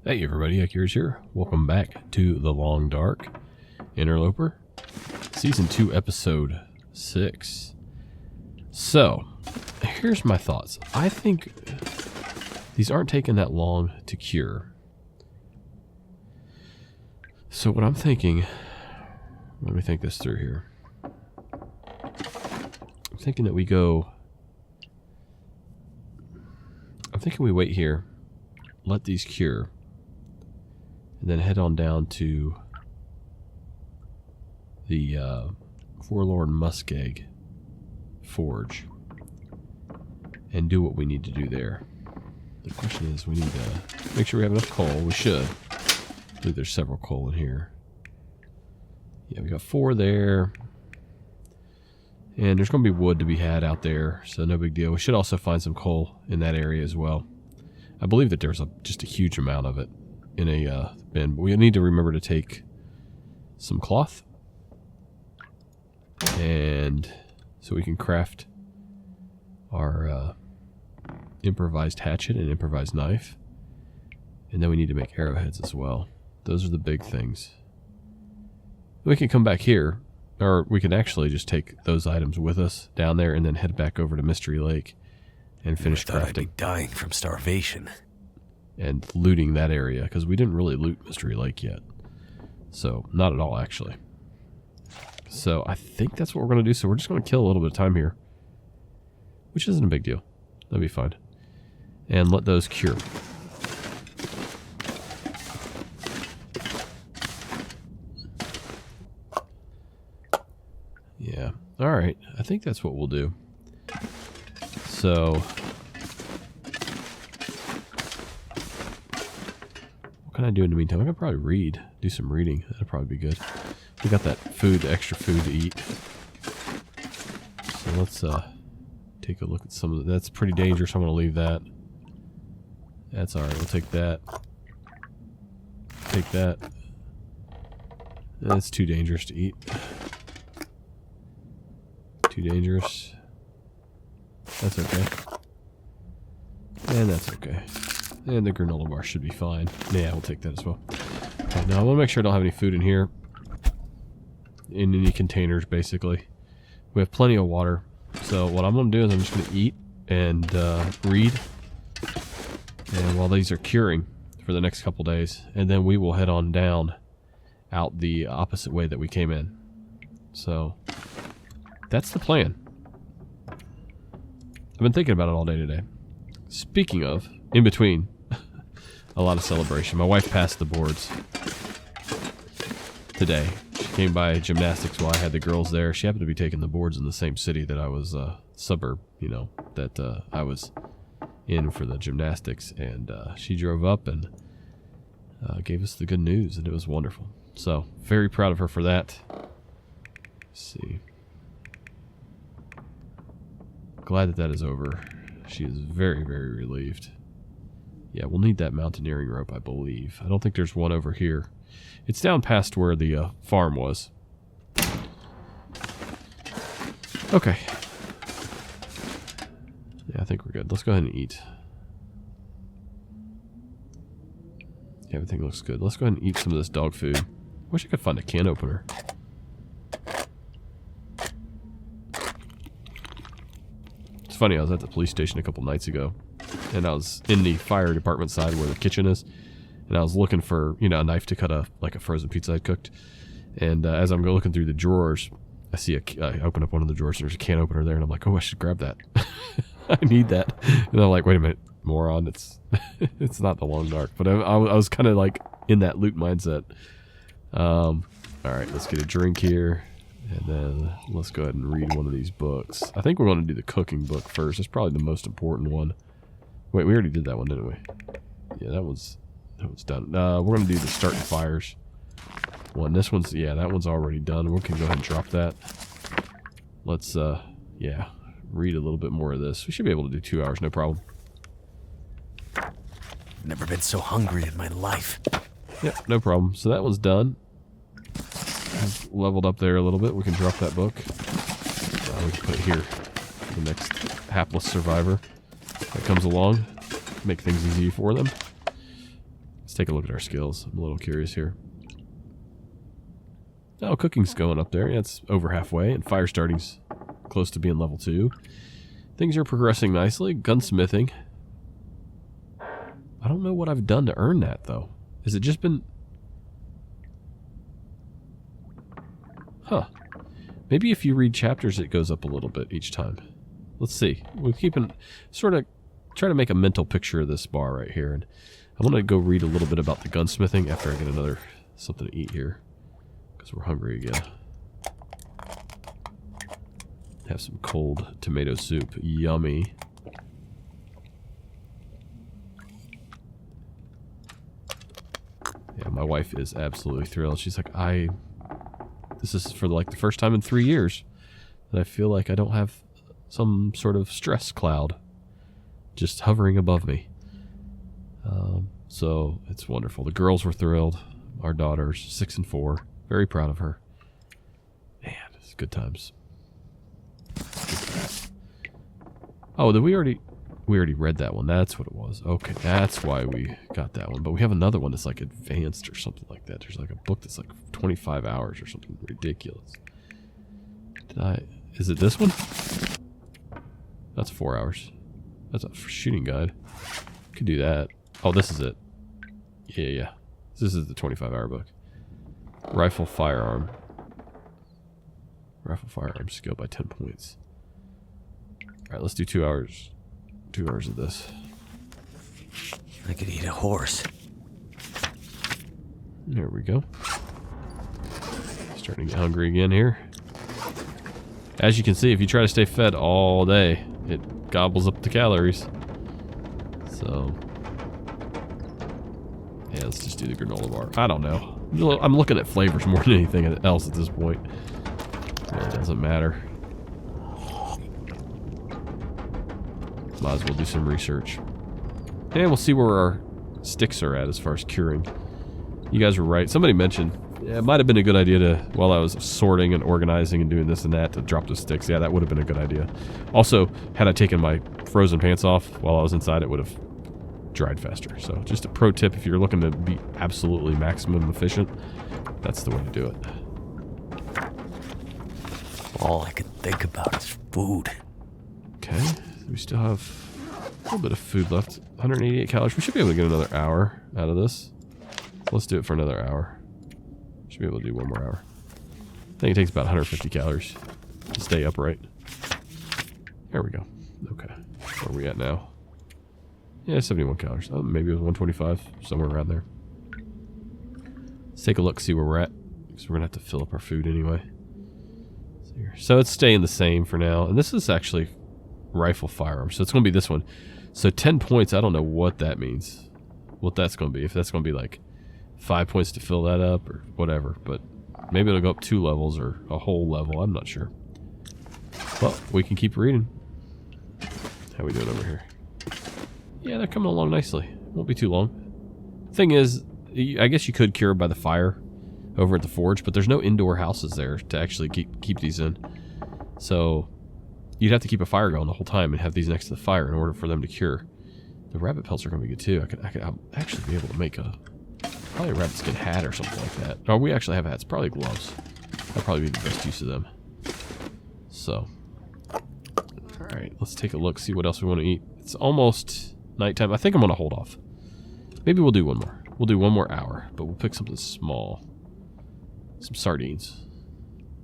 Hey everybody, Akira's here. Welcome back to The Long Dark Interloper, Season 2, Episode 6. So, here's my thoughts. I think these aren't taking that long to cure. So what I'm thinking, let me think this through here. I'm thinking that we wait here, let these cure, and then head on down to the Forlorn Muskeg Forge and do what we need to do there. The question is, we need to make sure we have enough coal. We should. I believe there's several coal in here. Yeah, we got 4 there. And there's going to be wood to be had out there, so no big deal. We should also find some coal in that area as well. I believe that there's just a huge amount of it in a bin. But we need to remember to take some cloth, and so we can craft our improvised hatchet and improvised knife. And then we need to make arrowheads as well. Those are the big things. We can come back here, or we can actually just take those items with us down there and then head back over to Mystery Lake and finish crafting. I'd be dying from starvation. And looting that area, because we didn't really loot Mystery Lake yet. So, not at all, actually. So, I think that's what we're going to do. So, we're just going to kill a little bit of time here, which isn't a big deal. That'll be fine. And let those cure. Yeah. Alright. I think that's what we'll do. So, what can I do in the meantime? I could probably read. Do some reading. That'd probably be good. We got that food, extra food to eat. So let's take a look at some of that's pretty dangerous. I'm going to leave that. That's alright. We'll take that. Take that. That's too dangerous to eat. Too dangerous. That's okay. And that's okay. And the granola bar should be fine. Yeah, we'll take that as well. Okay, now I want to make sure I don't have any food in here. In any containers, basically. We have plenty of water. So what I'm going to do is I'm just going to eat and read. And while these are curing for the next couple days. And then we will head on down out the opposite way that we came in. So that's the plan. I've been thinking about it all day today. Speaking of, in between, a lot of celebration. My wife passed the boards today. She came by gymnastics while I had the girls there. She happened to be taking the boards in the same city that I was, suburb, you know, that I was in for the gymnastics. And she drove up and gave us the good news, and it was wonderful. So, very proud of her for that. Let's see. Glad that is over. She is very, very relieved. Yeah, we'll need that mountaineering rope, I believe. I don't think there's one over here. It's down past where the farm was. Okay. Yeah, I think we're good. Let's go ahead and eat. Yeah, everything looks good. Let's go ahead and eat some of this dog food. Wish I could find a can opener. It's funny, I was at the police station a couple nights ago, and I was in the fire department side where the kitchen is, and I was looking for, you know, a knife to cut a frozen pizza I'd cooked. And as I'm looking through the drawers, I see I open up one of the drawers, and there's a can opener there, and I'm like, oh, I should grab that. I need that. And I'm like, wait a minute, moron, it's it's not the Long Dark. But I was kind of like in that loot mindset. All right, let's get a drink here. And then let's go ahead and read one of these books. I think we're going to do the cooking book first. It's probably the most important one. Wait, we already did that one, didn't we? Yeah, that one's done. We're going to do the starting fires one. This one's, yeah, that one's already done. We can go ahead and drop that. Let's, yeah, read a little bit more of this. We should be able to do 2 hours, no problem. Never been so hungry in my life. Yep, no problem. So that one's done. Leveled up there a little bit. We can drop that book. We can put it here. The next hapless survivor that comes along. Make things easy for them. Let's take a look at our skills. I'm a little curious here. Oh, cooking's going up there. Yeah, it's over halfway. And fire starting's close to being level 2. Things are progressing nicely. Gunsmithing. I don't know what I've done to earn that, though. Has it just been... Huh. Maybe if you read chapters, it goes up a little bit each time. Let's see. We're keeping... Sort of try to make a mental picture of this bar right here. And I want to go read a little bit about the gunsmithing after I get another something to eat here. Because we're hungry again. Have some cold tomato soup. Yummy. Yeah, my wife is absolutely thrilled. She's like, this is for like the first time in 3 years that I feel like I don't have some sort of stress cloud just hovering above me. So it's wonderful. The girls were thrilled. Our daughter's 6 and 4. Very proud of her. Man, it's good times. Oh, did we already read that one? That's what it was. Okay, that's why we got that one. But we have another one that's like advanced or something like that. There's like a book that's like 25 hours or something ridiculous. Is it this one? That's 4 hours. That's a shooting guide. Could do that. Oh, this is it. Yeah. This is the 25-hour book. Rifle firearm. Rifle firearm skill by 10 points. Alright, let's do 2 hours. 2 hours of this. I could eat a horse. There we go. Starting to get hungry again here. As you can see, if you try to stay fed all day, it gobbles up the calories. So, yeah, let's just do the granola bar. I don't know. I'm looking at flavors more than anything else at this point. It doesn't matter. Might as well do some research. And we'll see where our sticks are at as far as curing. You guys were right. Somebody mentioned, yeah, it might have been a good idea to, while I was sorting and organizing and doing this and that, to drop the sticks. Yeah, that would have been a good idea. Also, had I taken my frozen pants off while I was inside, it would have dried faster. So just a pro tip, if you're looking to be absolutely maximum efficient, that's the way to do it. All I can think about is food. Okay, we still have a little bit of food left. 188 calories. We should be able to get another hour out of this. Let's do it for another hour. Should be able to do one more hour. I think it takes about 150 calories to stay upright. There we go. Okay, where are we at now? Yeah, 71 calories. Oh, maybe it was 125, somewhere around there. Let's take a look, see where we're at, because we're gonna have to fill up our food anyway. So it's staying the same for now, and this is actually rifle firearm, so it's gonna be this one. So 10 points. I don't know what that means. What that's gonna be. If that's gonna be like 5 points to fill that up or whatever, but maybe it'll go up 2 levels or a whole level. I'm not sure. Well, we can keep reading. How we doing over here? Yeah, they're coming along nicely. Won't be too long. Thing is, I guess you could cure by the fire over at the forge, but there's no indoor houses there to actually keep these in. So you'd have to keep a fire going the whole time and have these next to the fire in order for them to cure. The rabbit pelts are going to be good too. I'll actually be able to make probably a rabbit skin hat or something like that. Oh, we actually have hats. Probably gloves. That'd probably be the best use of them. So, alright, let's take a look, see what else we want to eat. It's almost nighttime. I think I'm going to hold off. Maybe we'll do one more. We'll do one more hour, but we'll pick something small. Some sardines.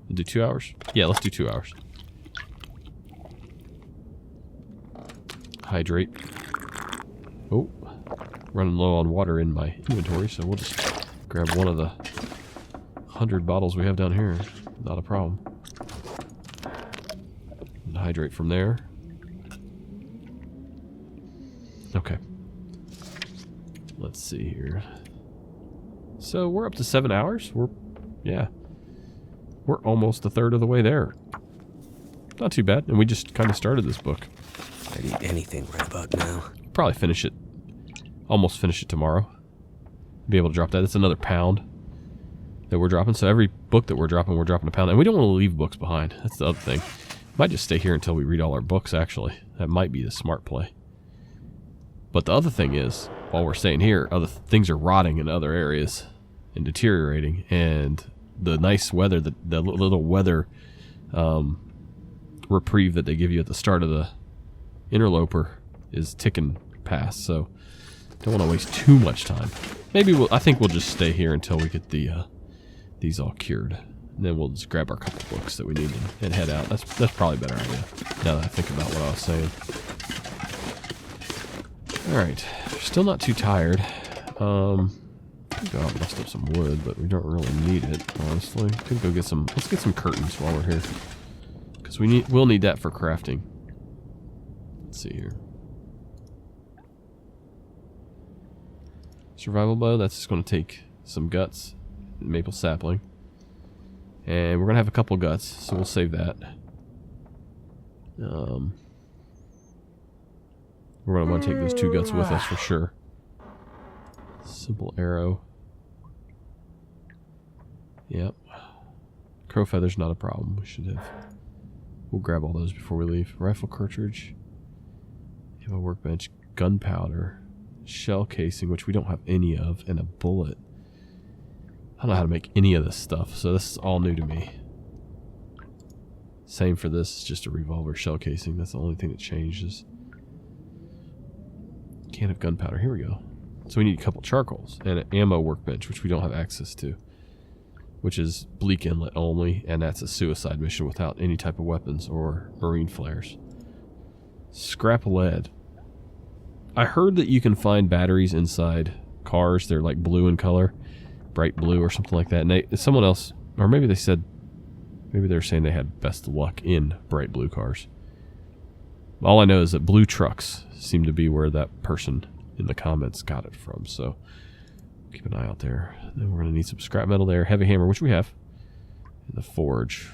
We'll do 2 hours? Yeah, let's do 2 hours. Hydrate. Oh, running low on water in my inventory, so we'll just grab one of the 100 bottles we have down here. Not a problem. And hydrate from there. Okay. Let's see here. So we're up to 7 hours. We're almost a third of the way there. Not too bad. And we just kind of started this book. I'd eat anything right about now. Probably finish it. Almost finish it tomorrow. Be able to drop that. It's another pound that we're dropping. So every book that we're dropping a pound. And we don't want to leave books behind. That's the other thing. Might just stay here until we read all our books, actually. That might be the smart play. But the other thing is, while we're staying here, other things are rotting in other areas and deteriorating. And the nice weather, the little weather reprieve that they give you at the start of the Interloper is ticking past. So don't want to waste too much time. Maybe I think we'll just stay here until we get the these all cured. And then we'll just grab our couple books that we need and head out. That's probably a better idea, now that I think about what I was saying. Alright, still not too tired. Go out and bust up some wood, but we don't really need it, honestly. Could go get some, let's get some curtains while we're here. Because we'll need that for crafting. Let's see here. Survival bow, that's just going to take some guts, maple sapling. And we're going to have a couple guts, so we'll save that. We're going to want to take those 2 guts with us for sure. Simple arrow. Yep. Crow feather's not a problem. We should have. We'll grab all those before we leave. Rifle cartridge. Ammo workbench. Gunpowder. Shell casing, which we don't have any of. And a bullet. I don't know how to make any of this stuff, so this is all new to me. Same for this, it's just a revolver shell casing. That's the only thing that changes. Can of gunpowder, here we go. So we need a couple charcoals and an ammo workbench, which we don't have access to. Which is bleak inlet only, and that's a suicide mission without any type of weapons or marine flares. Scrap lead. I heard that you can find batteries inside cars. They're like blue in color. Bright blue or something like that. And someone else, or maybe they said, maybe they were saying they had best luck in bright blue cars. All I know is that blue trucks seem to be where that person in the comments got it from. So keep an eye out there. Then we're going to need some scrap metal there. Heavy hammer, which we have. And the forge.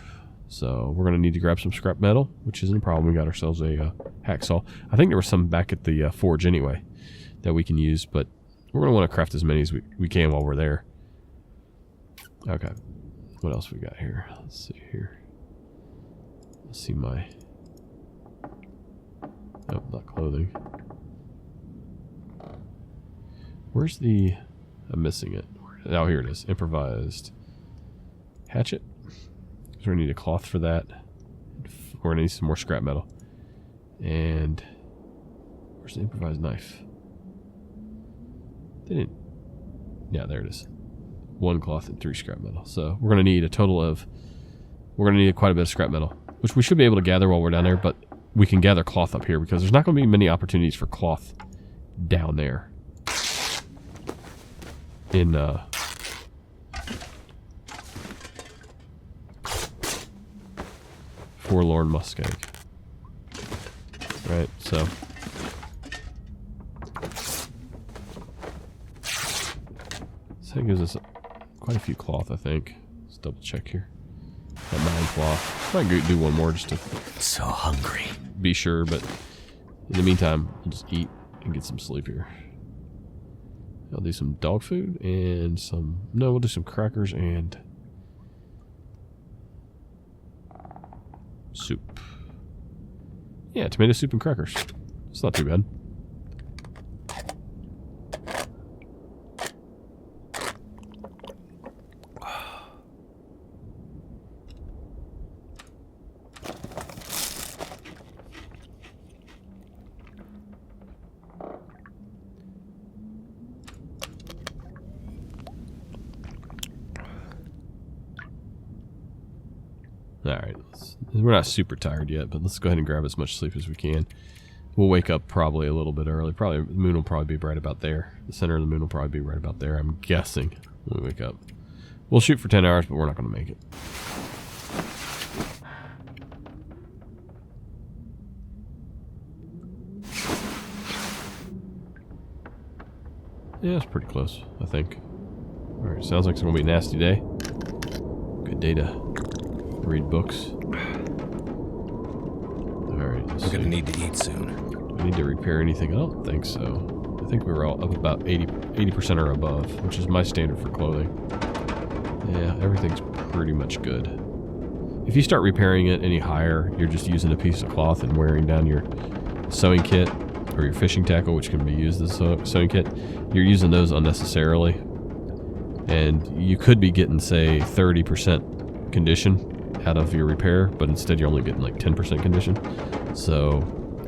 So we're going to need to grab some scrap metal, which isn't a problem. We got ourselves a hacksaw. I think there was some back at the forge anyway that we can use. But we're going to want to craft as many as we can while we're there. Okay. What else we got here? Let's see here. Let's see my... Nope, not clothing. Where's the... I'm missing it. Oh, here it is. Improvised hatchet. So we're going to need a cloth for that. We're going to need some more scrap metal. And... Where's the improvised knife? They didn't... Yeah, there it is. 1 cloth and 3 scrap metal. So we're going to need a total of... We're going to need quite a bit of scrap metal, which we should be able to gather while we're down there, but we can gather cloth up here because there's not going to be many opportunities for cloth down there. In, Forlorn Muskeg. Right, so... That gives us quite a few cloth, I think. Let's double check here. Got 9 cloth. Might do one more just to... So hungry. Be sure, but in the meantime, we'll just eat and get some sleep here. I'll do some dog food and some... No, we'll do some crackers and... soup. Yeah, tomato soup and crackers. It's not too bad. Alright, we're not super tired yet, but let's go ahead and grab as much sleep as we can. We'll wake up probably a little bit early. Probably the moon will probably be right about there. The center of the moon will probably be right about there, I'm guessing, when we wake up. We'll shoot for 10 hours, but we're not going to make it. Yeah, it's pretty close, I think. Alright, sounds like it's going to be a nasty day. Good day to read books. Alright, We're going to need to eat soon. Do I need to repair anything? I don't think so. I think we were all up about 80% or above, which is my standard for clothing. Yeah, everything's pretty much good. If you start repairing it any higher, you're just using a piece of cloth and wearing down your sewing kit, or your fishing tackle, which can be used as a sewing kit, you're using those unnecessarily. And you could be getting, say, 30% condition out of your repair, but instead you're only getting like 10% condition. So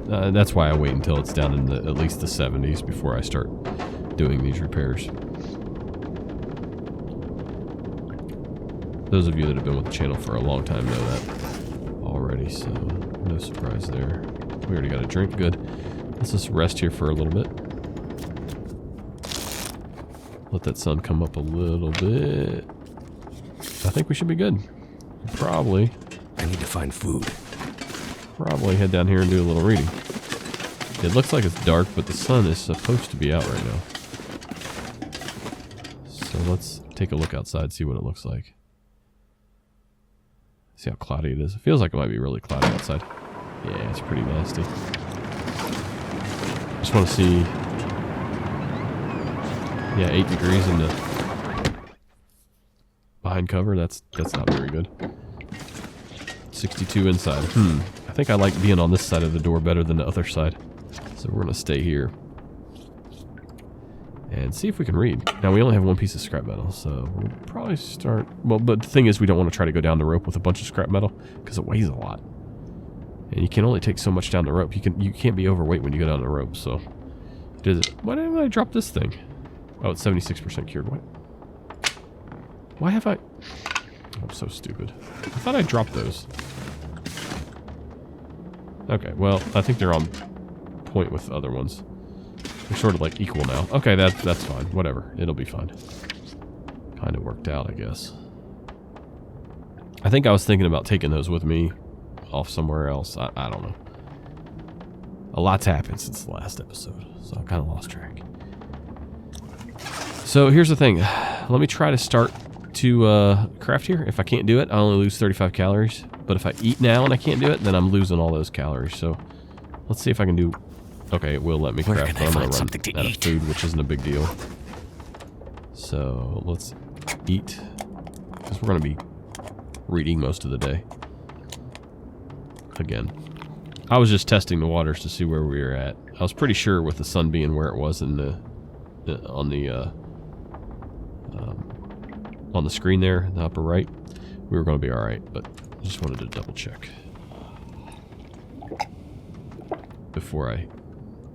that's why I wait until it's down in at least the 70s before I start doing these repairs. Those of you that have been with the channel for a long time know that already, so no surprise there. We already got a drink, good. Let's just rest here for a little bit. Let that sun come up a little bit. I think we should be good. Probably. I need to find food. Probably head down here and do a little reading. It looks like it's dark, but the sun is supposed to be out right now. So let's take a look outside, see what it looks like. See how cloudy it is. It feels like it might be really cloudy outside. Yeah, it's pretty nasty. Just want to see. Yeah, 8 degrees in the behind cover. That's not very good. 62 inside. I think I like being on this side of the door better than the other side. So we're gonna stay here and see if we can read. Now we only have one piece of scrap metal, so we'll probably start. Well, but the thing is, we don't want to try to go down the rope with a bunch of scrap metal because it weighs a lot, and you can only take so much down the rope. You can't be overweight when you go down the rope. So, why didn't I drop this thing? Oh, it's 76% cured. What? Why have I? I'm so stupid. I thought I dropped those. Okay, well, I think they're on point with the other ones. They're sort of like equal now. Okay, that's fine. Whatever. It'll be fine. Kind of worked out, I guess. I think I was thinking about taking those with me off somewhere else. I don't know. A lot's happened since the last episode, so I kind of lost track. So here's the thing. Let me try to start to craft here. If I can't do it, I only lose 35 calories. But if I eat now and I can't do it, then I'm losing all those calories. So let's see if I can do... Okay, it will let me craft, but I'm going to run out of food, which isn't a big deal. So let's eat, because we're going to be reading most of the day. Again, I was just testing the waters to see where we were at. I was pretty sure with the sun being where it was in on the screen there, in the upper right, we were going to be all right. But I just wanted to double check before I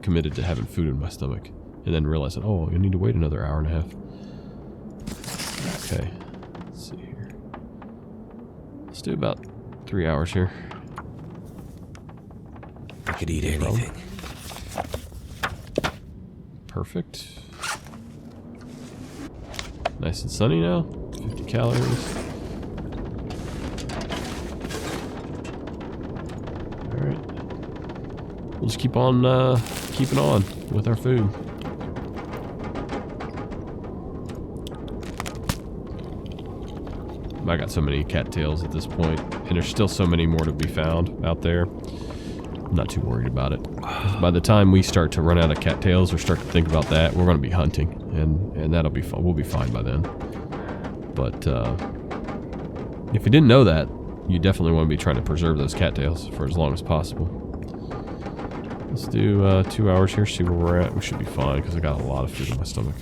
committed to having food in my stomach, and then realized that, oh, I need to wait another hour and a half. Okay, let's see here. Let's do about 3 hours here. I could eat anything. Perfect. Nice and sunny now. 50 calories. Alright. We'll just keep on keeping on with our food. I got so many cattails at this point, and there's still so many more to be found out there. I'm not too worried about it. By the time we start to run out of cattails or start to think about that, we're going to be hunting, and that'll be fun. We'll be fine by then. But if you didn't know that, you definitely want to be trying to preserve those cattails for as long as possible. Let's do 2 hours here, see where we're at. We should be fine because I got a lot of food in my stomach.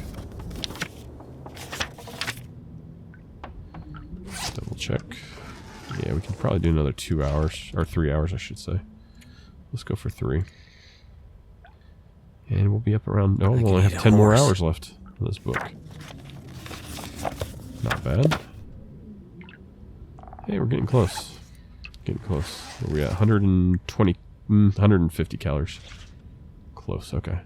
Double check. Yeah, we can probably do another 2 hours, or 3 hours, I should say. Let's go for 3. And we'll be up around... No, we'll only have 10 more hours left in this book. Not bad. Hey, we're getting close. Getting close. Where are we at? 120... 150 calories. Close, okay.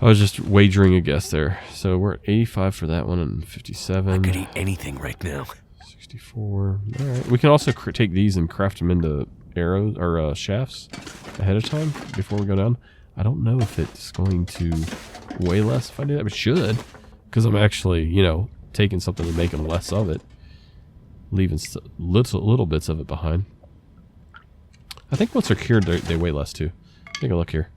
I was just wagering a guess there. So we're at 85 for that one and 57. I could eat anything right now. 64. Alright. We can also take these and craft them into arrows or shafts ahead of time before we go down. I don't know if it's going to weigh less if I do that, but it should. Because I'm actually, you know, taking something and making less of it. Leaving little bits of it behind. I think once they're cured, they weigh less too. Take a look here.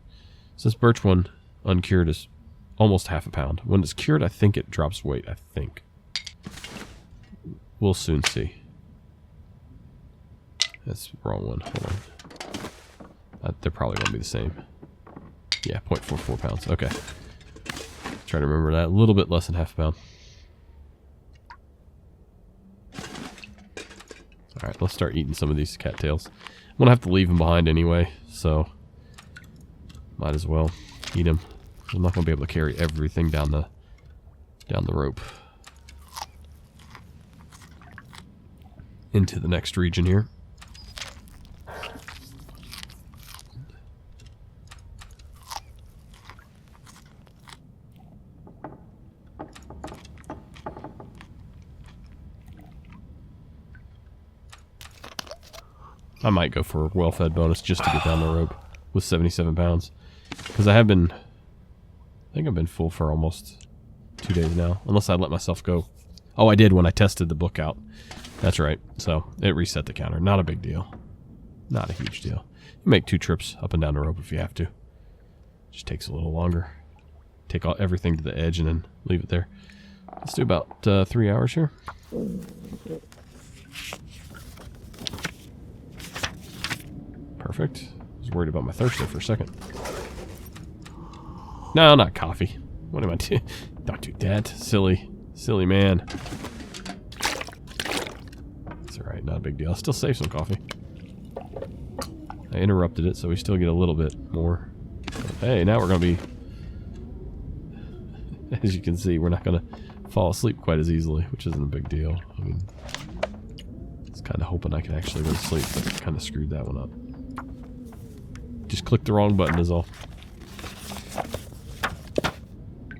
So this birch one, uncured, is almost half a pound. When it's cured, I think it drops weight, I think. We'll soon see. That's the wrong one. Hold on. They're probably going to be the same. Yeah, 0.44 pounds. Okay. Try to remember that. A little bit less than half a pound. Alright, let's start eating some of these cattails. I'm going to have to leave them behind anyway, so might as well eat them. I'm not going to be able to carry everything down the rope into the next region here. I might go for a well-fed bonus just to get down the rope with 77 pounds. Because I think I've been full for almost 2 days now. Unless I let myself go. Oh, I did when I tested the book out. That's right. So, it reset the counter. Not a big deal. Not a huge deal. You make 2 trips up and down the rope if you have to. Just takes a little longer. Take everything to the edge and then leave it there. Let's do about 3 hours here. Perfect. I was worried about my thirst there for a second. No, not coffee. What am I doing? Don't do that. Silly man. It's alright, not a big deal. I'll still save some coffee. I interrupted it, so we still get a little bit more. Hey, now we're going to be... As you can see, we're not going to fall asleep quite as easily, which isn't a big deal. I mean, I was kind of hoping I could actually go to sleep, but I kind of screwed that one up. Just clicked the wrong button is all.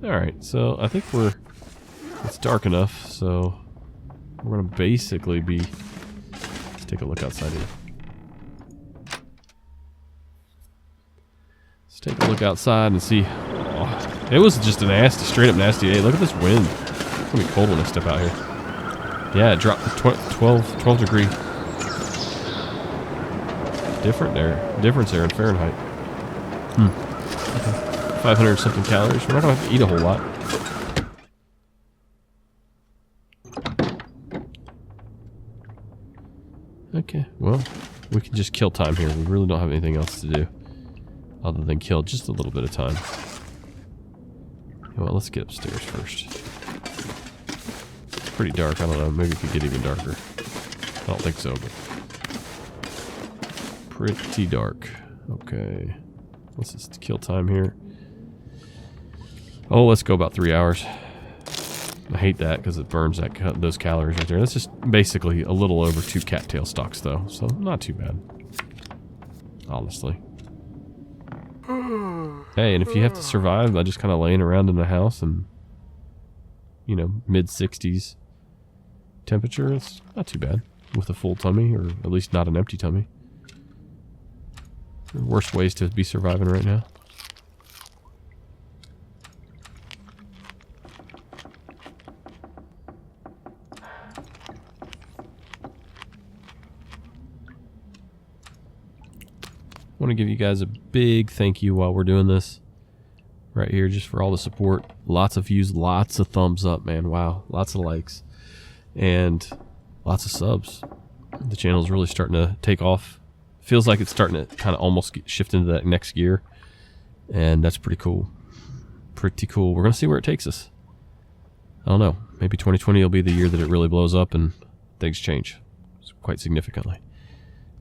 Alright, so I think it's dark enough, so we're going to basically be... Let's take a look outside here. Let's take a look outside and see... Oh, it was just a nasty, straight up nasty day. Look at this wind. It's going to be cold when I step out here. Yeah, it dropped to 12 degree. Difference there in Fahrenheit. Okay. 500 something calories. We're not going to have to eat a whole lot. Okay, well, we can just kill time here. We really don't have anything else to do other than kill just a little bit of time. Well, let's get upstairs first. It's pretty dark. I don't know. Maybe it could get even darker. I don't think so, but pretty dark. Okay. Let's just kill time here. Oh, let's go about 3 hours. I hate that because it burns those calories right there. That's just basically a little over 2 cattail stalks, though. So, not too bad. Honestly. Hey, and if you have to survive by just kind of laying around in the house and, you know, mid-60s temperature, it's not too bad. With a full tummy, or at least not an empty tummy. There are worse ways to be surviving right now. I want to give you guys a big thank you while we're doing this. Right here, just for all the support. Lots of views, lots of thumbs up, man. Wow, lots of likes. And lots of subs. The channel's really starting to take off. Feels like it's starting to kind of almost shift into that next gear. And that's pretty cool. Pretty cool. We're going to see where it takes us. I don't know. Maybe 2020 will be the year that it really blows up and things change quite significantly.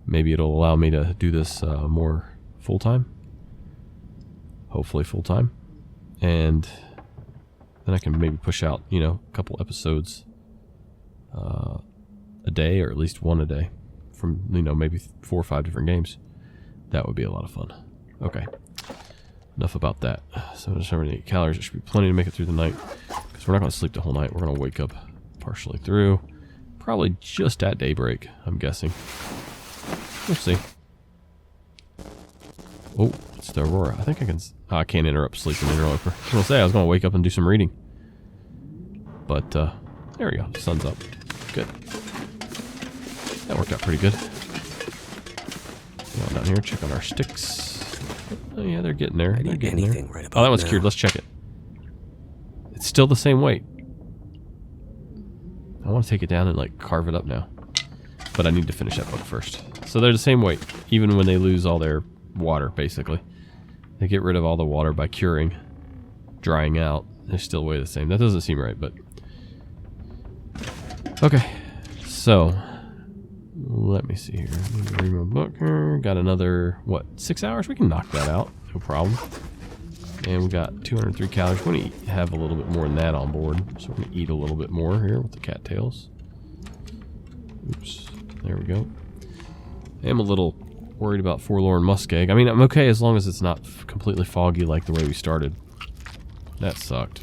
Maybe it'll allow me to do this more full-time. Hopefully full-time. And then I can maybe push out, you know, a couple episodes a day, or at least one a day. From, you know, maybe 4 or 5 different games. That would be a lot of fun. Okay. Enough about that. 778 calories. There should be plenty to make it through the night. Because we're not going to sleep the whole night. We're going to wake up partially through. Probably just at daybreak, I'm guessing. We'll see. Oh, it's the Aurora. I think I can... Oh, I can't interrupt sleep in Interloper. I was going to say, I was going to wake up and do some reading. But, there we go. Sun's up. Good. That worked out pretty good. Go down here, check on our sticks. Oh yeah, they're getting there. They're getting there. Right Oh, that one's cured. Let's check it. It's still the same weight. I want to take it down and like carve it up now. But I need to finish that book first. So they're the same weight, even when they lose all their water, basically. They get rid of all the water by curing, drying out. They still weigh the same. That doesn't seem right, but... Okay, so... Let me see here. Read my book here. Got another, what, 6 hours? We can knock that out. No problem. And we got 203 calories. We're going to have a little bit more than that on board. So we're going to eat a little bit more here with the cattails. Oops. There we go. I am a little worried about forlorn muskeg. I mean, I'm okay as long as it's not completely foggy like the way we started. That sucked.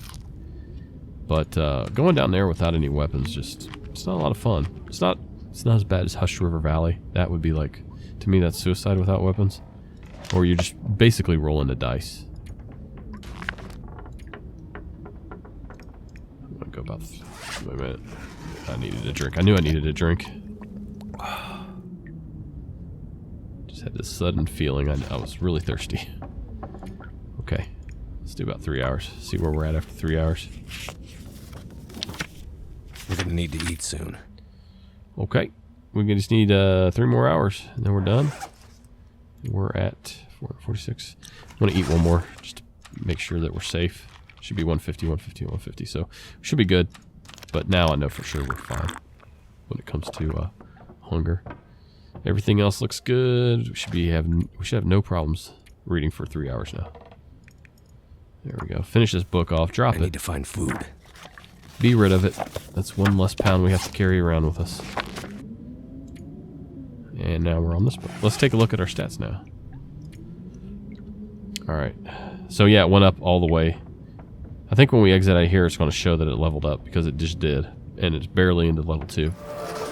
But going down there without any weapons, just, it's not a lot of fun. It's not as bad as Hush River Valley. That would be like, to me, that's suicide without weapons. Or you're just basically rolling the dice. I'm gonna go about, wait a minute. I needed a drink. I knew I needed a drink. Just had this sudden feeling I was really thirsty. Okay, let's do about 3 hours. See where we're at after 3 hours. We're gonna need to eat soon. Okay, we just need 3 more hours, and then we're done. We're at 446. I'm going to eat one more, just to make sure that we're safe. Should be 150, 150, 150, so we should be good. But now I know for sure we're fine when it comes to hunger. Everything else looks good. We should have no problems reading for 3 hours now. There we go. Finish this book off. Drop it. I need to find food. Be rid of it. That's one less pound we have to carry around with us. And now we're on this book. Let's take a look at our stats now. Alright. So yeah, it went up all the way. I think when we exit out of here, it's going to show that it leveled up, because it just did. And it's barely into level 2.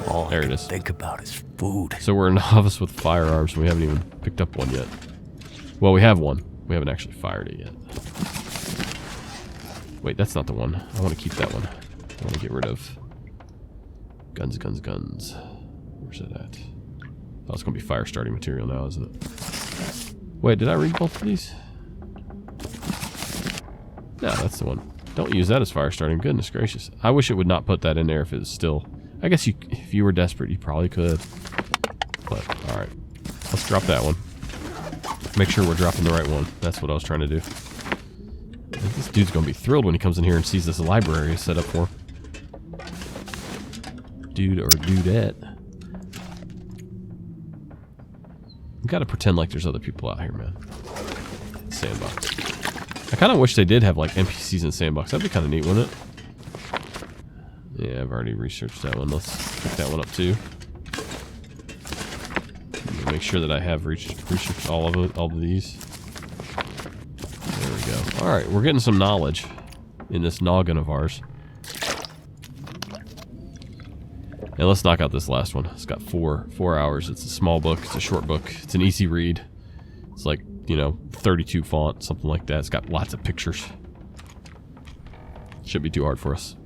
All there I it can is. think about is food. So we're a novice with firearms, and we haven't even picked up one yet. Well, we have one. We haven't actually fired it yet. Wait, that's not the one. I want to keep that one. I want to get rid of guns, guns, guns. Where's it at? Oh, it's going to be fire starting material now, isn't it? Wait, did I read both of these? No, that's the one. Don't use that as fire starting. Goodness gracious. I wish it would not put that in there if it was still... I guess if you were desperate, you probably could. But, alright. Let's drop that one. Make sure we're dropping the right one. That's what I was trying to do. This dude's going to be thrilled when he comes in here and sees this library set up for him. Dude or dudette. We gotta pretend like there's other people out here, man. Sandbox. I kind of wish they did have like NPCs in Sandbox. That'd be kind of neat, wouldn't it? Yeah, I've already researched that one. Let's pick that one up too. Make sure that I have researched all of these. There we go. All right, we're getting some knowledge in this noggin of ours. And let's knock out this last one. It's got four hours. It's a small book. It's a short book. It's an easy read. It's like, 32 font, something like that. It's got lots of pictures. Shouldn't be too hard for us.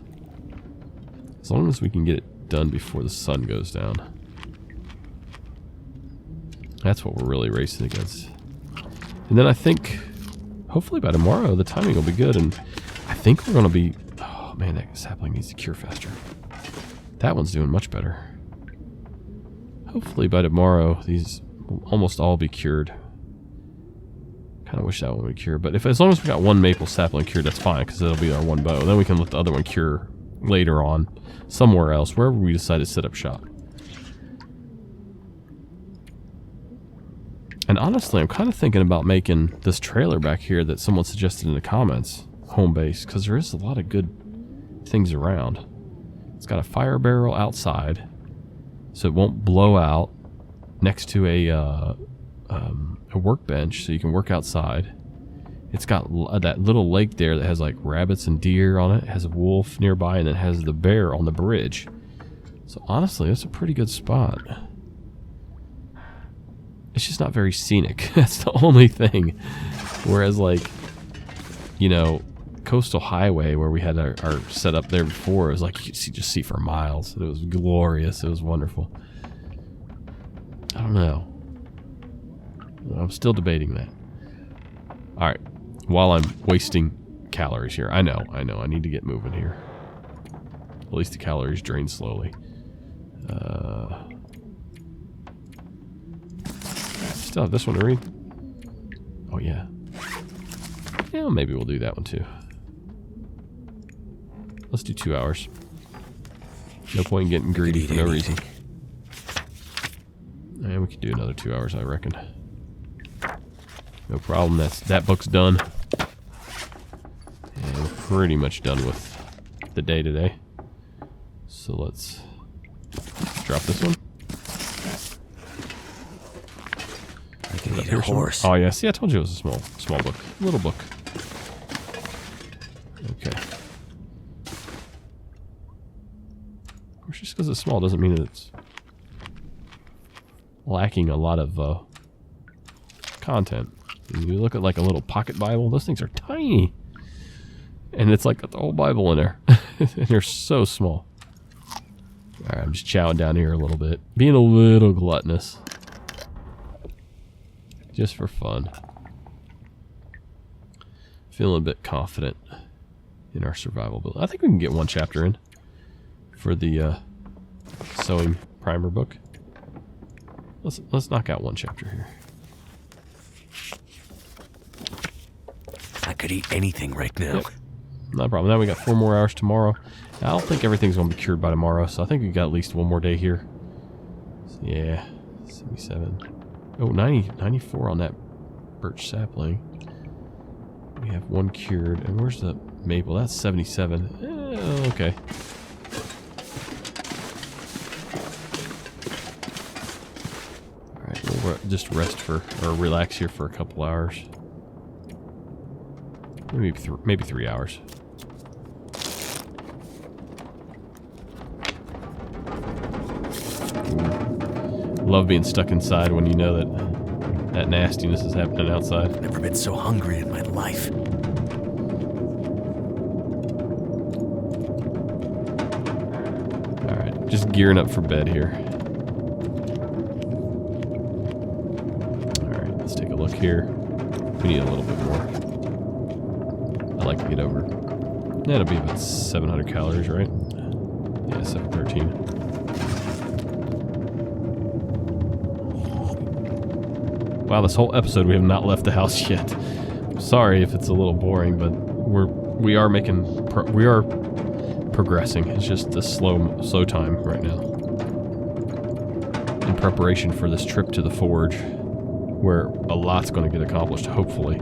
As long as we can get it done before the sun goes down. That's what we're really racing against. And then I think, hopefully by tomorrow, the timing will be good. And I think we're going to be... Oh, man, that sapling needs to cure faster. That one's doing much better. Hopefully by tomorrow, these will almost all be cured. Kind of wish that one would cure. But as long as we got one maple sapling cured, that's fine, because it'll be our one bow. Then we can let the other one cure later on, somewhere else, wherever we decide to set up shop. And honestly, I'm kind of thinking about making this trailer back here that someone suggested in the comments home base, because there is a lot of good things around. It's got a fire barrel outside, so it won't blow out, next to a workbench, so you can work outside. It's got that little lake there that has like rabbits and deer on it. It has a wolf nearby, and then has the bear on the bridge. So honestly, it's a pretty good spot. It's just not very scenic. That's the only thing. Whereas like, Coastal Highway, where we had our setup there before, it was like you could just see for miles. It was glorious. It was wonderful. I don't know. I'm still debating that. All right. While I'm wasting calories here, I know. I need to get moving here. At least the calories drain slowly. Still have this one to read. yeah. Yeah, maybe we'll do that one too. Let's do 2 hours. No point in getting greedy for no reason. And we can do another 2 hours, I reckon. No problem. That book's done. And we're pretty much done with the day today. So let's drop this one. I can eat a horse. Oh yeah, see, I told you it was a small book, little book. Okay. Of course, just because it's small doesn't mean that it's lacking a lot of content. When you look at like a little pocket Bible, those things are tiny, and it's like got the whole Bible in there, and they're so small. All right, I'm just chowing down here a little bit, being a little gluttonous. Just for fun. Feeling a bit confident in our survival build. I think we can get 1 chapter in for the sewing primer book. Let's knock out 1 chapter here. I could eat anything right now. Yep. No problem. Now we got 4 more hours tomorrow. I don't think everything's going to be cured by tomorrow, so I think we got at least 1 more day here. So yeah, 77. Oh, 94 on that birch sapling. We have 1 cured. And where's the maple? That's 77. Okay. Alright, we'll just rest or relax here for a couple hours. Maybe 3 hours. Love being stuck inside when you know that nastiness is happening outside. Never been so hungry in my life. Alright, just gearing up for bed here. Alright, let's take a look here. We need a little bit more. I'd like to get over. That'll be about 700 calories, right? Yeah, 713. Wow, this whole episode we have not left the house yet. Sorry if it's a little boring, but we are progressing. It's just a slow time right now. In preparation for this trip to the forge, where a lot's going to get accomplished, hopefully,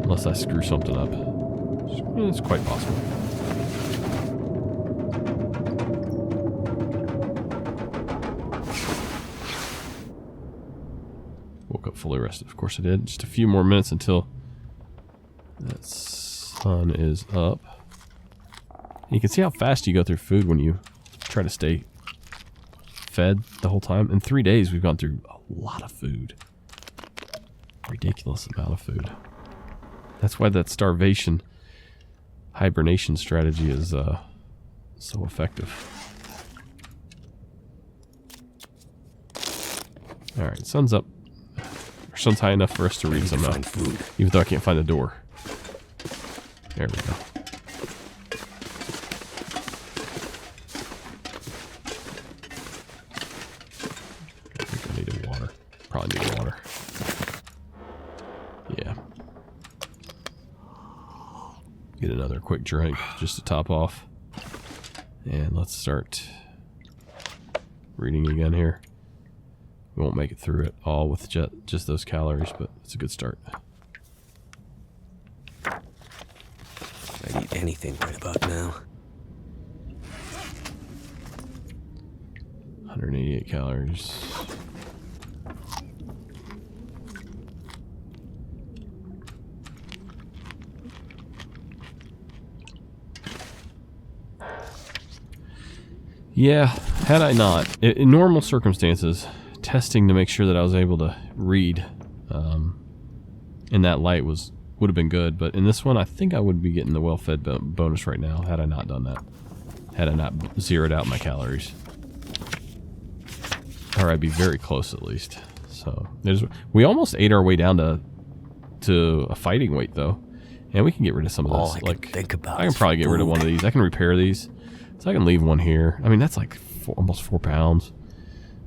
unless I screw something up. It's quite possible. Woke up fully rested. Of course I did. Just a few more minutes until that sun is up. And you can see how fast you go through food when you try to stay fed the whole time. In 3 days, we've gone through a lot of food. Ridiculous amount of food. That's why that starvation hibernation strategy is so effective. Alright, sun's up. Our sun's high enough for us to read some food, even though I can't find the door. There we go. I think I needed water. Probably need water. Yeah. Get another quick drink just to top off. And let's start reading again here. We won't make it through it all with just those calories, but it's a good start. I'd eat anything right about now. 188 calories. Yeah, had I not, in normal circumstances, testing to make sure that I was able to read in that light would have been good, but in this one I think I would be getting the well-fed bonus right now had I not done that. Had I not zeroed out my calories. Or I'd be very close at least. So we almost ate our way down to a fighting weight though. And we can get rid of some of this. I can probably get rid of one of these. I can repair these. So I can leave one here. I mean, that's like almost 4 pounds.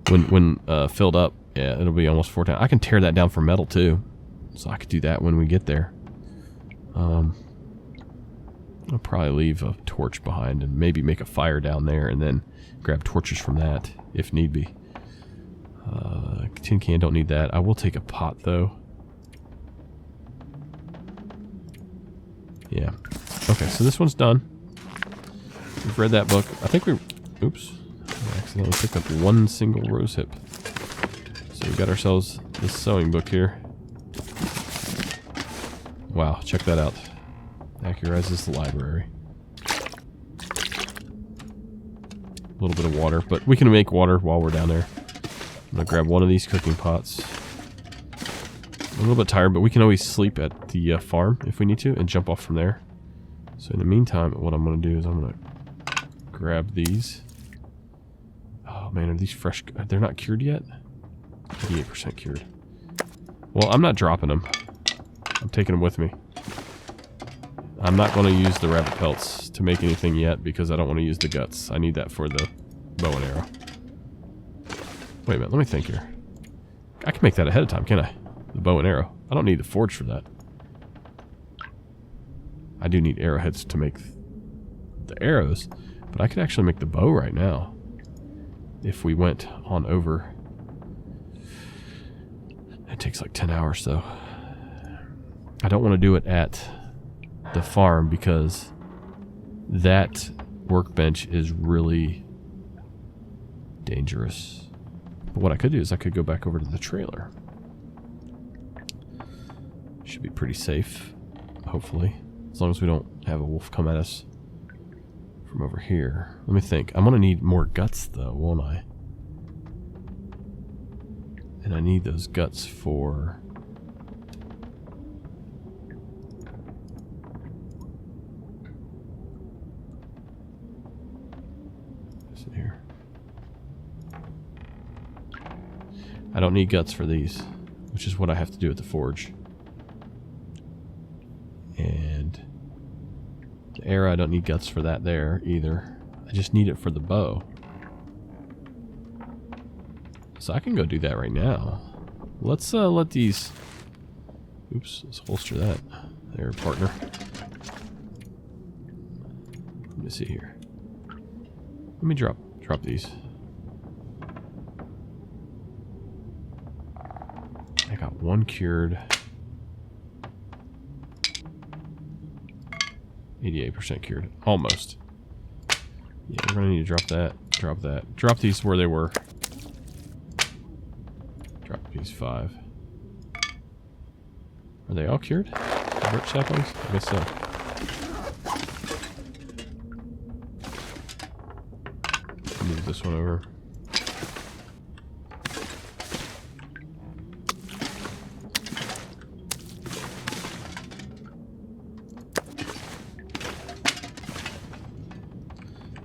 When filled up, yeah, it'll be almost 4 times. I can tear that down for metal too. So I could do that when we get there. I'll probably leave a torch behind and maybe make a fire down there and then grab torches from that if need be. Tin can, don't need that. I will take a pot though. Yeah. Okay, so this one's done. We've read that book. I think we... Oops. I accidentally picked up one single rose hip. So we got ourselves this sewing book here. Wow, check that out. Accurizes the library. A little bit of water, but we can make water while we're down there. I'm gonna grab one of these cooking pots. I'm a little bit tired, but we can always sleep at the farm if we need to and jump off from there. So in the meantime, what I'm gonna do is I'm gonna grab these. Oh man, are these fresh? They're not cured yet? 88% cured. Well, I'm not dropping them. I'm taking them with me. I'm not going to use the rabbit pelts to make anything yet because I don't want to use the guts. I need that for the bow and arrow. Wait a minute, let me think here. I can make that ahead of time, can't I? The bow and arrow. I don't need the forge for that. I do need arrowheads to make the arrows, but I could actually make the bow right now if we went on over. It takes like 10 hours though. I don't want to do it at the farm because that workbench is really dangerous. But what I could do is I could go back over to the trailer. Should be pretty safe, hopefully. As long as we don't have a wolf come at us from over here. Let me think. I'm going to need more guts though, won't I? And I need those guts for... Here. I don't need guts for these, which is what I have to do at the forge. And the arrow, I don't need guts for that there either. I just need it for the bow. So I can go do that right now. Let's let these... Oops, let's holster that. There, partner. Let me see here. Let me drop these. I got one cured. 88% cured. Almost. Yeah, we're gonna need to drop that. Drop that. Drop these where they were. Drop these 5. Are they all cured? The birch saplings? I guess so. Move this one over.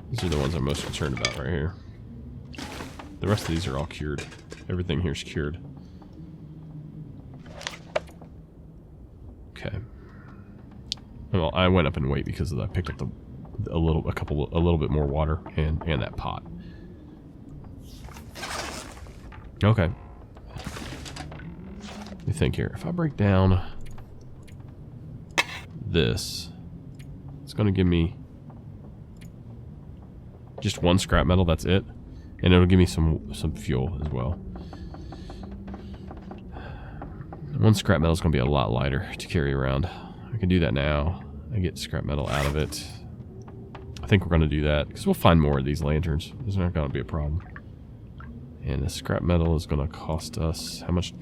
These are the ones I'm most concerned about right here. The rest of these are all cured. Everything here's cured. Okay. Well, I went up in weight because of that. I picked up a little bit more water and that pot. Okay. Let me think here. If I break down this, it's going to give me just 1 scrap metal. That's it, and it'll give me some fuel as well. 1 scrap metal is going to be a lot lighter to carry around. I can do that now. I get scrap metal out of it. I think we're going to do that because we'll find more of these lanterns. There's not going to be a problem. And the scrap metal is going to cost us how much?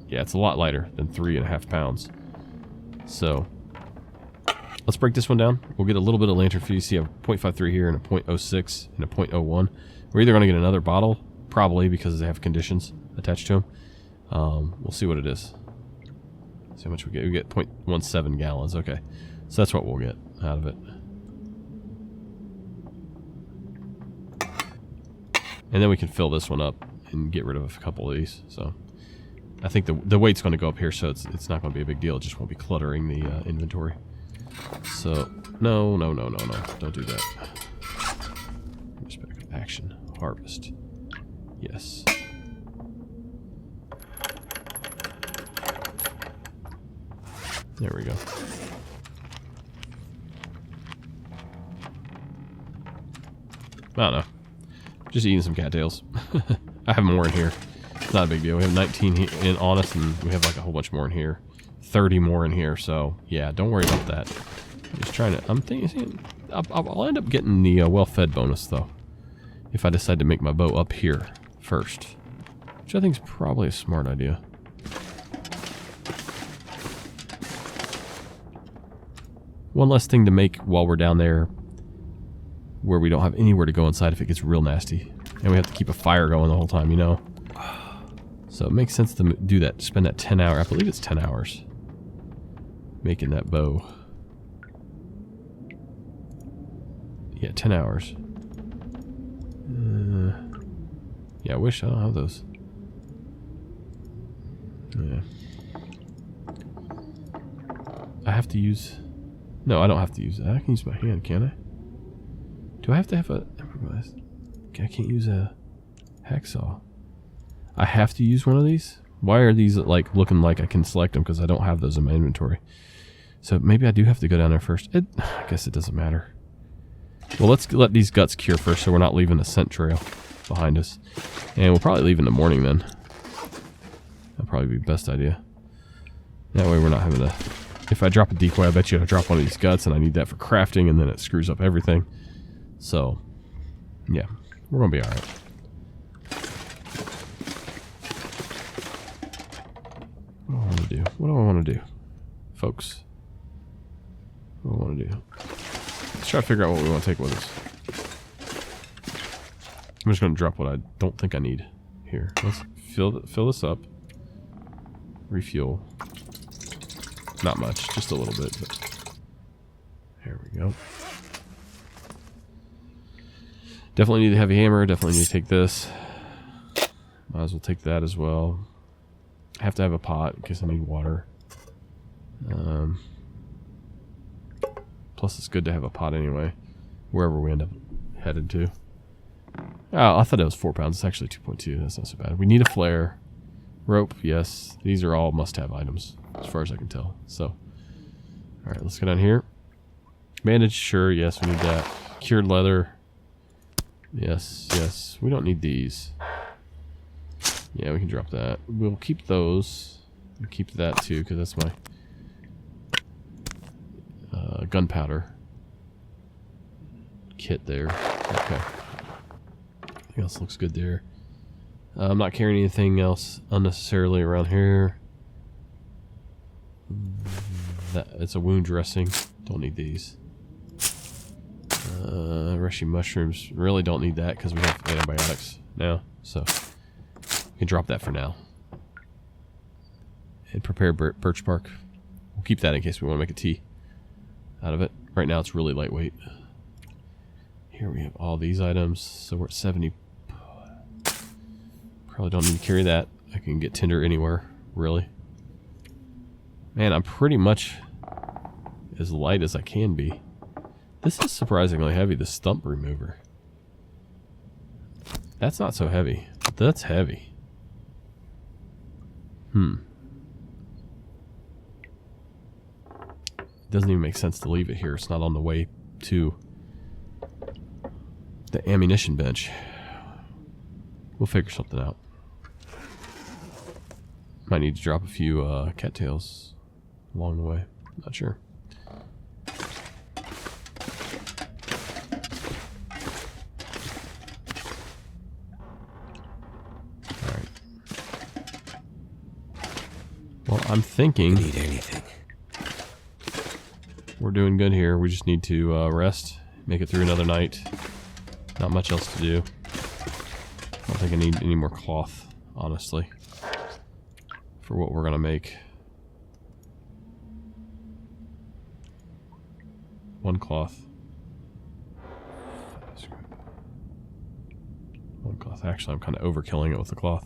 Yeah, it's a lot lighter than 3.5 pounds. So let's break this one down. We'll get a little bit of lantern fuel. You see a 0.53 here and a 0.06 and a 0.01. We're either going to get another bottle, probably because they have conditions attached to them. We'll see what it is. See how much we get. We get 0.17 gallons. Okay, so that's what we'll get out of it. And then we can fill this one up and get rid of a couple of these. So I think the weight's going to go up here, so it's not going to be a big deal. It just won't be cluttering the inventory. So no, don't do that. Respect action harvest. Yes. There we go. I don't know. Just eating some cattails. I have more in here. It's not a big deal. We have 19 in on us, and we have like a whole bunch more in here. 30 more in here, so yeah, don't worry about that. I'm just trying to... I'm thinking... I'll end up getting the well-fed bonus, though. If I decide to make my bow up here first. Which I think is probably a smart idea. One less thing to make while we're down there where we don't have anywhere to go inside if it gets real nasty. And we have to keep a fire going the whole time, you know? So it makes sense to do that, spend that 10 hours, I believe it's 10 hours, making that bow. Yeah, 10 hours. Yeah, I wish I don't have those. Yeah. I have to use... No, I don't have to use that. I can use my hand, can't I? Do I have to have a improvised? Okay, I can't use a hacksaw. I have to use one of these? Why are these like looking like I can select them? Because I don't have those in my inventory. So maybe I do have to go down there first. I guess it doesn't matter. Well, let's let these guts cure first so we're not leaving a scent trail behind us. And we'll probably leave in the morning then. That'll probably be the best idea. That way we're not having to... If I drop a decoy, I bet you I drop one of these guts and I need that for crafting and then it screws up everything. So, yeah, we're going to be alright. What do I want to do? What do I want to do, folks? What do I want to do? Let's try to figure out what we want to take with us. I'm just going to drop what I don't think I need here. Let's fill this up. Refuel. Not much, just a little bit. But there we go. Definitely need a heavy hammer. Definitely need to take this. Might as well take that as well. I have to have a pot in case I need water. Plus, it's good to have a pot anyway, wherever we end up headed to. Oh, I thought it was 4 pounds. It's actually 2.2. That's not so bad. We need a flare. Rope, yes. These are all must-have items, as far as I can tell. So, all right, let's go down here. Bandage, sure, yes, we need that. Cured leather, yes, yes. We don't need these. Yeah, we can drop that. We'll keep those. We'll keep that too, because that's my gunpowder kit there. Okay. Everything else looks good there. I'm not carrying anything else unnecessarily around here. It's a wound dressing. Don't need these. Reishi mushrooms. Really don't need that because we have antibiotics now. So we can drop that for now. And prepare birch bark. We'll keep that in case we want to make a tea out of it. Right now it's really lightweight. Here we have all these items. So we're at 70. Probably don't need to carry that. I can get tinder anywhere, really. Man, I'm pretty much as light as I can be. This is surprisingly heavy, the stump remover. That's not so heavy, but that's heavy. It doesn't even make sense to leave it here. It's not on the way to the ammunition bench. We'll figure something out. Might need to drop a few cattails along the way. Not sure. Alright. Well, I'm thinking... Need anything. We're doing good here. We just need to rest, make it through another night. Not much else to do. I don't think I need any more cloth, honestly, for what we're going to make. One cloth. One cloth. Actually, I'm kind of overkilling it with the cloth.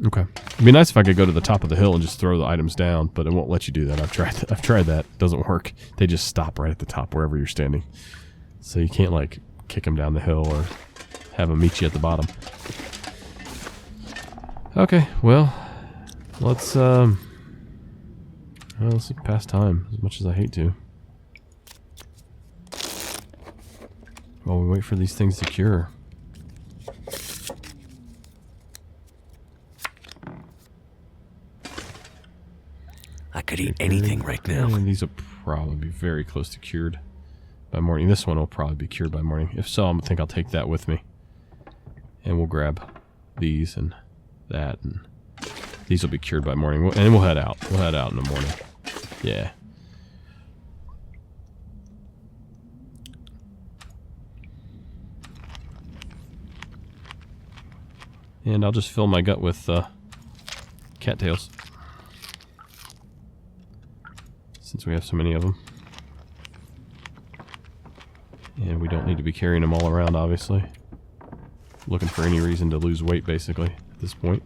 Okay. It'd be nice if I could go to the top of the hill and just throw the items down, but it won't let you do that. I've tried that. It doesn't work. They just stop right at the top wherever you're standing. So you can't, like, kick them down the hill or have them meet you at the bottom. Okay, well, let's pass time as much as I hate to. While we wait for these things to cure. I could eat anything right now. And these will probably be very close to cured by morning. This one will probably be cured by morning. If so, I think I'll take that with me. And we'll grab these and that, and these will be cured by morning. And we'll head out. We'll head out in the morning. Yeah. And I'll just fill my gut with cattails, since we have so many of them. And we don't need to be carrying them all around, obviously. Looking for any reason to lose weight, basically, at this point.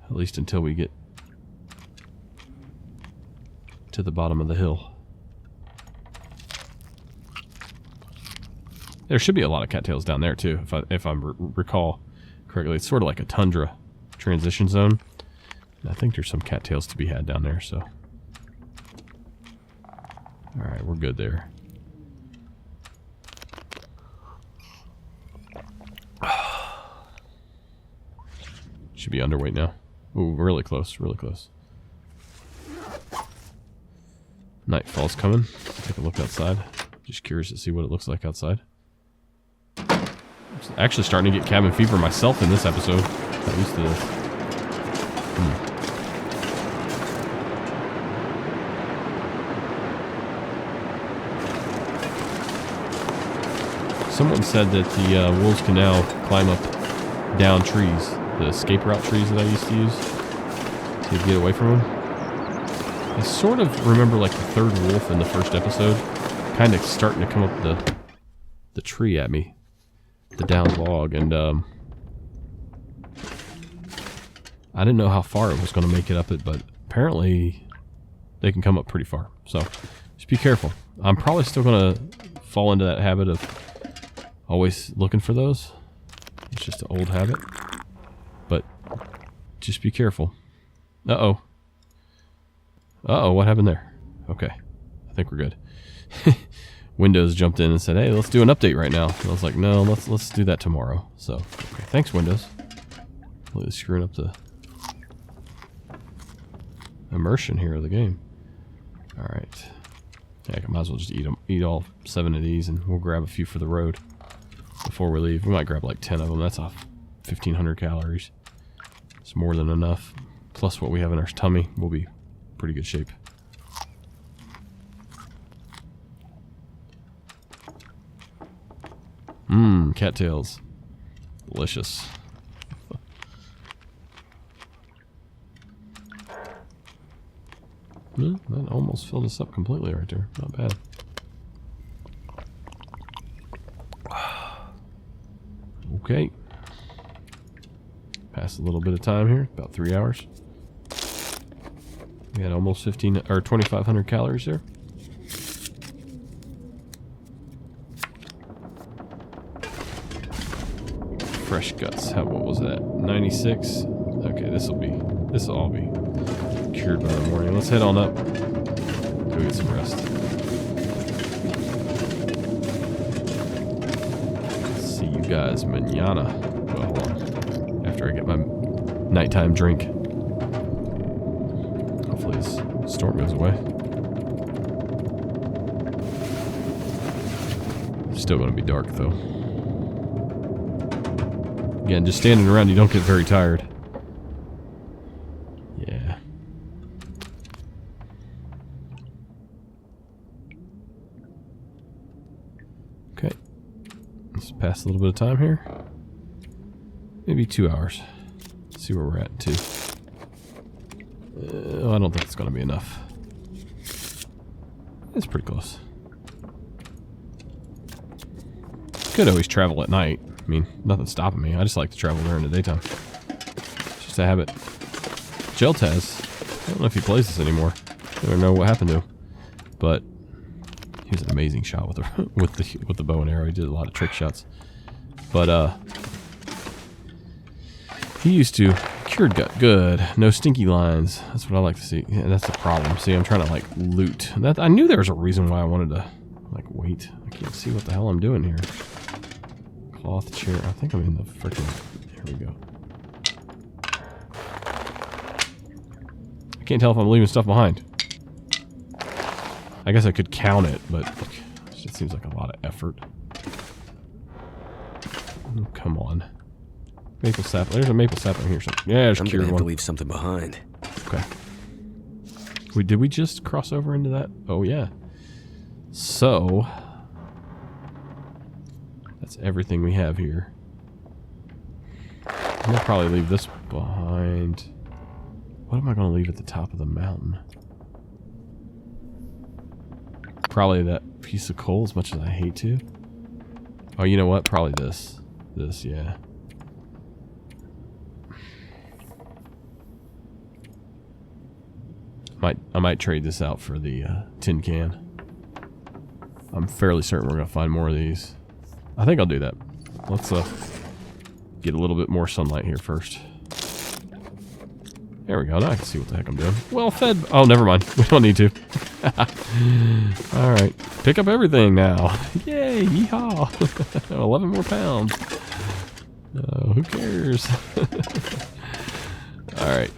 At least until we get to the bottom of the hill. There should be a lot of cattails down there, too, if I recall correctly. It's sort of like a tundra transition zone. And I think there's some cattails to be had down there, so... Alright, we're good there. Should be underweight now. Ooh, really close, really close. Nightfall's coming. Take a look outside. Just curious to see what it looks like outside. I'm actually starting to get cabin fever myself in this episode. Not used to this. Someone said that the wolves can now climb up down trees, the escape route trees that I used to use to get away from them. I sort of remember like the third wolf in the first episode kind of starting to come up the tree at me, the down log, and I didn't know how far it was going to make it up it, but apparently they can come up pretty far. So just be careful. I'm probably still going to fall into that habit of always looking for those. It's just an old habit. But just be careful. Uh-oh. Uh-oh, what happened there? Okay. I think we're good. Windows jumped in and said, hey, let's do an update right now. And I was like, no, let's do that tomorrow. So, okay. Thanks, Windows. Really screwing up the immersion here of the game. Alright. Yeah, I might as well just eat all 7 of these, and we'll grab a few for the road before we leave. We might grab like 10 of them. That's off 1,500 calories. It's more than enough. Plus what we have in our tummy, we'll be in pretty good shape. Mmm, cattails. Delicious. That almost filled us up completely right there. Not bad. Okay. Passed a little bit of time here, about 3 hours. We had almost 2,500 calories there. Fresh guts. What was that? 96. Okay, this will all be cured by the morning. Let's head on up. Go get some rest. See you guys mañana. Well, hold on. After I get my nighttime drink. Hopefully this storm goes away. Still gonna be dark though. Again, just standing around, you don't get very tired. Yeah. Okay. Let's pass a little bit of time here. Maybe 2 hours. Let's see where we're at, too. I don't think it's going to be enough. It's pretty close. Could always travel at night. I mean, nothing's stopping me. I just like to travel during the daytime. It's just a habit. Jeltaz, I don't know if he plays this anymore. I don't know what happened to him. But he was an amazing shot with the with the bow and arrow. He did a lot of trick shots. But he used to Cured gut, good. No stinky lines. That's what I like to see. Yeah, that's the problem. See, I'm trying to like loot. That I knew there was a reason why I wanted to like wait. I can't see what the hell I'm doing here. Cloth chair. I think I'm in the freaking. Here we go. I can't tell if I'm leaving stuff behind. I guess I could count it, but it seems like a lot of effort. Oh, come on. Maple sapling. There's a maple sapling here. Yeah, there's I'm cured gonna have one. to leave something behind. Okay. Did we just cross over into that? Oh, yeah. So, that's everything we have here. I'm going to probably leave this behind. What am I going to leave at the top of the mountain? Probably that piece of coal, as much as I hate to. Oh, you know what? Probably this. This, yeah. I might trade this out for the tin can. I'm fairly certain we're going to find more of these. I think I'll do that. Let's get a little bit more sunlight here first. There we go. Now I can see what the heck I'm doing. Well fed. Oh, never mind. We don't need to. Alright. Pick up everything now. Yay. Yeehaw. 11 more pounds. Who cares? Alright.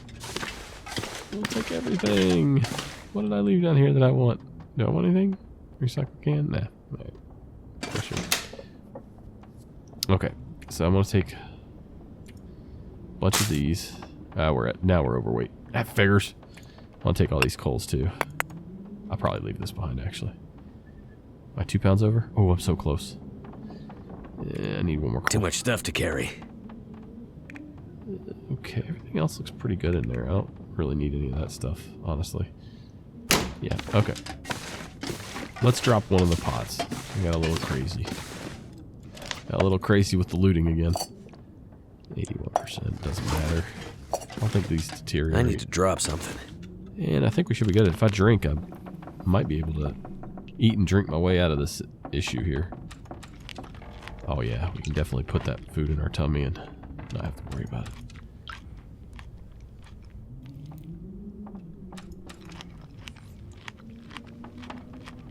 We'll take everything. What did I leave down here that I want? Do I want anything? Recycle can? Nah. Alright. For sure. Okay. So I'm going to take a bunch of these. Now we're overweight. That figures. I'll take all these coals too. I'll probably leave this behind actually. Am I 2 pounds over? Oh, I'm so close. Yeah, I need one more coal. Too much stuff to carry. Okay, everything else looks pretty good in there. I don't really need any of that stuff, honestly. Yeah, okay. Let's drop one of the pots. I got a little crazy. Got a little crazy with the looting again. 81%, doesn't matter. I don't think these deteriorate. I need to drop something. And I think we should be good. If I drink, I might be able to eat and drink my way out of this issue here. Oh yeah, we can definitely put that food in our tummy and not have to worry about it.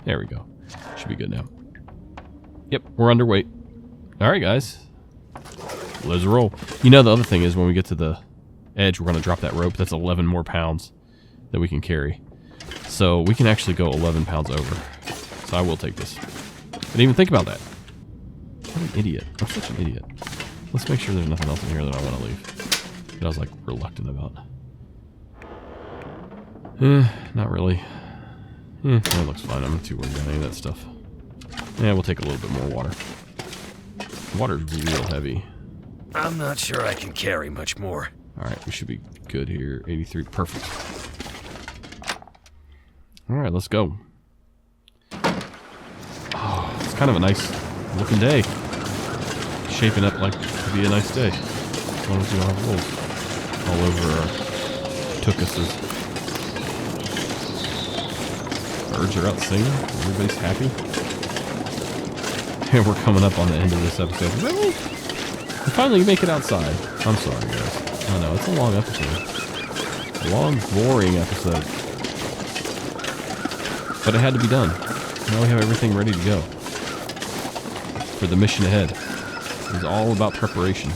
There we go. Should be good now. Yep, we're underweight. Alright guys. Let's roll. You know the other thing is when we get to the edge, we're going to drop that rope. That's 11 more pounds that we can carry. So we can actually go 11 pounds over. So I will take this. I didn't even think about that. What an idiot. I'm such an idiot. Let's make sure there's nothing else in here that I want to leave. That I was like reluctant about. Not really. That looks fine. I'm not too worried about any of that stuff. Yeah, we'll take a little bit more water. Water's real heavy. I'm not sure I can carry much more. Alright, we should be good here. 83. Perfect. Alright, let's go. Oh, it's kind of a nice looking day. Shaping up like to be a nice day. As long as we don't have wolves all over our tukuses. Birds are out singing. Everybody's happy. And we're coming up on the end of this episode. Really? We finally make it outside. I'm sorry, guys. I know, it's a long episode. A long, boring episode. But it had to be done. Now we have everything ready to go. For the mission ahead. It was all about preparation.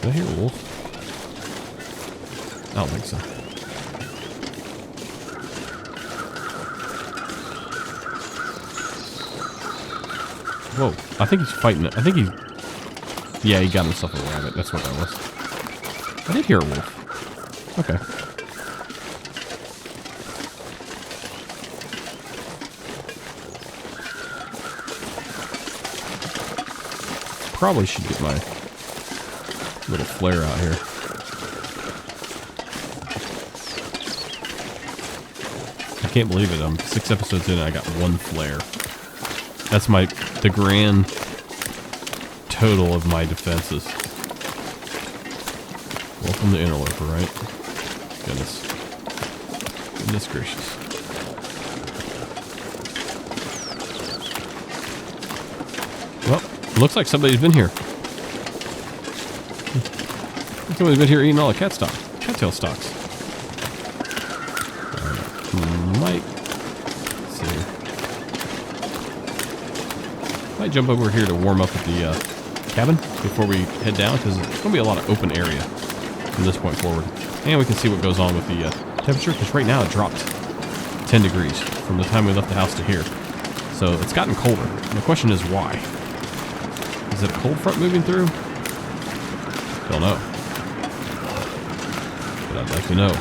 Did I hear a wolf? I don't think so. Whoa, I think he's fighting it. I think he's... Yeah, he got himself a rabbit. That's what that was. I did hear a wolf. Okay. Probably should get my little flare out here. I can't believe it. I'm 6 episodes in and I got 1 flare. That's the grand total of my defenses. Welcome to Interloper, right? Goodness gracious. Well, it looks like somebody's been here. Somebody's been here eating all the cattail stalks. Might see. Might jump over here to warm up at the cabin before we head down, because it's going to be a lot of open area from this point forward. And we can see what goes on with the temperature, because right now it dropped 10 degrees from the time we left the house to here. So it's gotten colder. And the question is why? Is it a cold front moving through? Don't know. But I'd like to know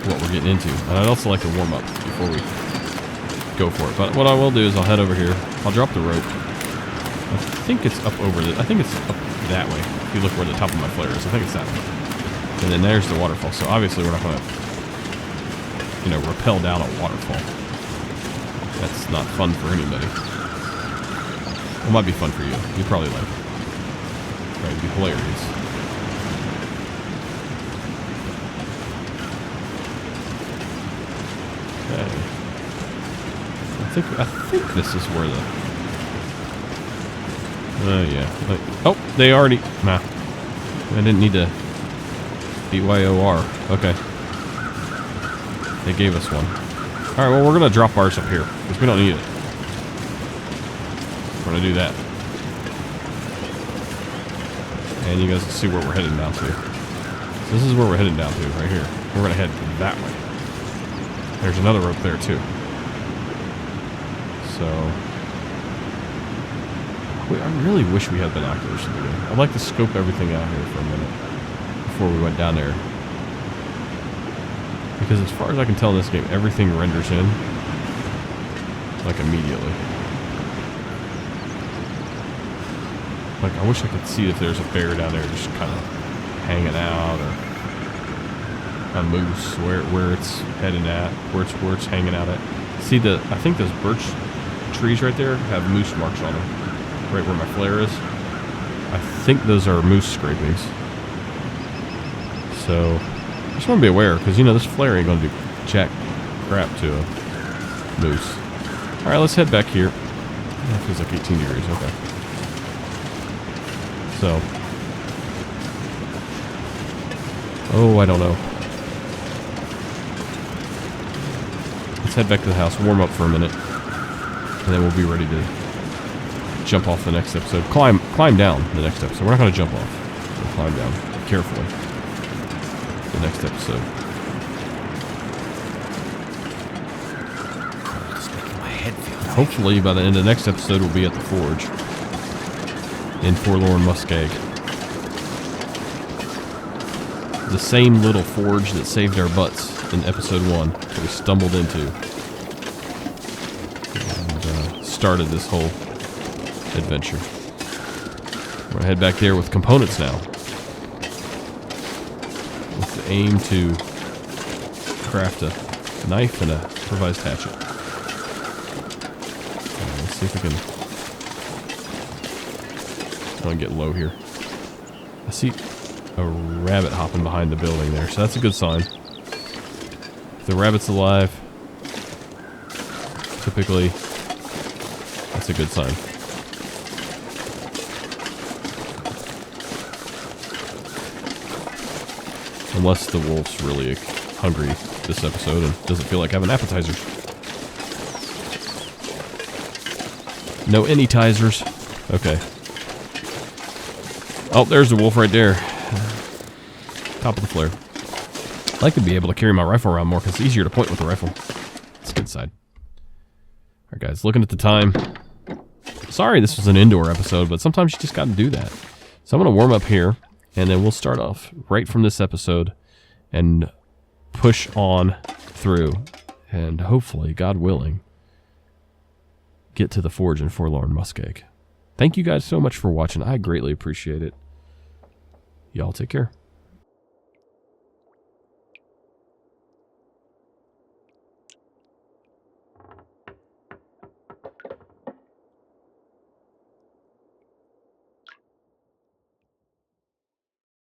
what we're getting into. And I'd also like to warm up before we go for it. But what I will do is I'll head over here. I'll drop the rope. I think it's up over I think it's up that way. If you look where the top of my flare is, I think it's that way. And then there's the waterfall. So obviously we're not going to, you know, rappel down a waterfall. That's not fun for anybody. It might be fun for you. You probably like it. Right, it'd be hilarious. Okay. I think this is where the... yeah. Oh, they already... Nah. I didn't need to... BYOR. Okay. They gave us one. Alright, well, we're going to drop ours up here, because we don't need it. We're going to do that. And you guys can see where we're heading down to. So this is where we're heading down to, right here. We're going to head that way. There's another rope there, too. So... I really wish we had binoculars in the game. I'd like to scope everything out here for a minute before we went down there. Because as far as I can tell in this game, everything renders in like immediately. Like, I wish I could see if there's a bear down there just kind of hanging out, or a moose, where it's heading at, where it's hanging out at. See, I think those birch trees right there have moose marks on them. Right where my flare is. I think those are moose scrapings. So, I just want to be aware, because, you know, this flare ain't going to do jack crap to a moose. Alright, let's head back here. That feels like 18 degrees, okay. So. Oh, I don't know. Let's head back to the house, warm up for a minute, and then we'll be ready to jump off the next episode. Climb down the next episode. We're not going to jump off. We'll climb down carefully the next episode. Hopefully by the end of the next episode we'll be at the forge in Forlorn Muskeg. The same little forge that saved our butts in episode 1 that we stumbled into and started this whole adventure. We're going to head back there with components now, with the aim to craft a knife and a improvised hatchet. Let's see if we can... I'm going to get low here. I see a rabbit hopping behind the building there, so that's a good sign. If the rabbit's alive, typically that's a good sign. Unless the wolf's really hungry this episode and doesn't feel like having appetizers. No anytizers. Okay. Oh, there's the wolf right there. Top of the flare. I'd like to be able to carry my rifle around more because it's easier to point with the rifle. It's a good side. Alright guys, looking at the time. Sorry this was an indoor episode, but sometimes you just gotta do that. So I'm gonna warm up here. And then we'll start off right from this episode and push on through. And hopefully, God willing, get to the forge in Forlorn Muskeg. Thank you guys so much for watching. I greatly appreciate it. Y'all take care.